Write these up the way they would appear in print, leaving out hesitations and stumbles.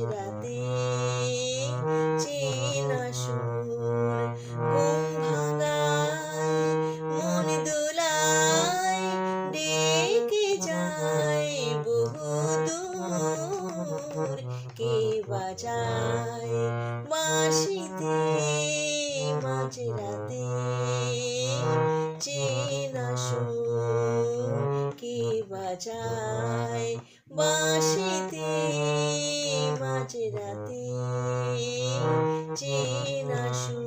মাঝরাতে চেনা সুর ঘুম ভাঙায় মন দোলায় ডেকে যায় বহুদূর কে বাজায় বাঁশিতে মাঝরাতে চেনা সুর কে বাজায় বাঁশিতে মাঝরাতে চেনা সুর।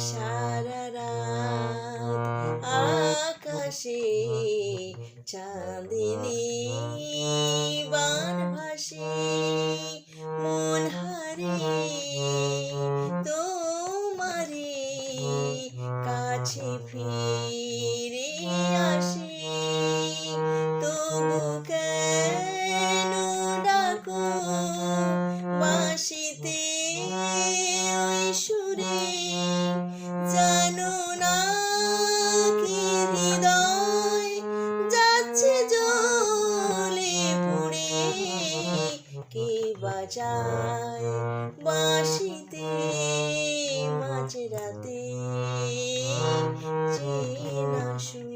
সারা রাত আকাশে চাঁদিনী বান ভাসে মন হারিয়ে তোমারে কাছে ফিরে আসে তবু কেন ডাকো বাঁশিতে ওই সুরে জানো না কি হৃদয় যাচ্ছে জ্বলে পুড়ে কে বাজায় বাঁশিতে মাঝরাতে চেনা সুর।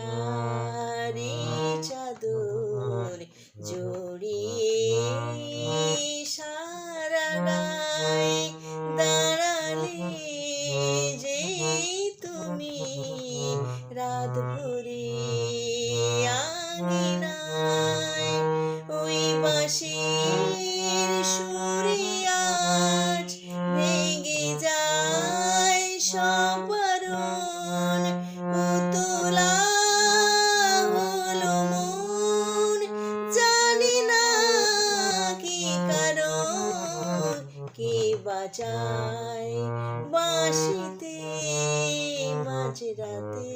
কুয়াশারে চাদর জড়িয়ে সারা গায়ে দাঁড়ালে যে তুমি রাত ভরে আঙিনায় ওই বাঁশির সুরে আজ ভেঙে যায় সব বারণ উতলা হলো মন জানি না কি কারণ কে বাজায় বাঁশিতে মাঝরাতে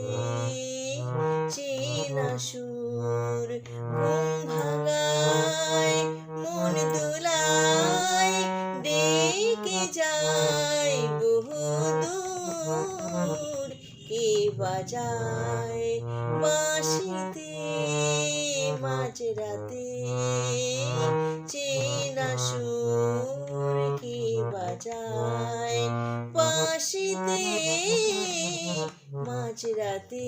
চেনা সুর ঘুম ভাঙায় মন দোলায় ডেকে যায় বহুদূর কে বাজায় বাঁশিতে মাঝরাতে চেনা সুর কে বাজায় বাঁশিতে মাঝরাতে।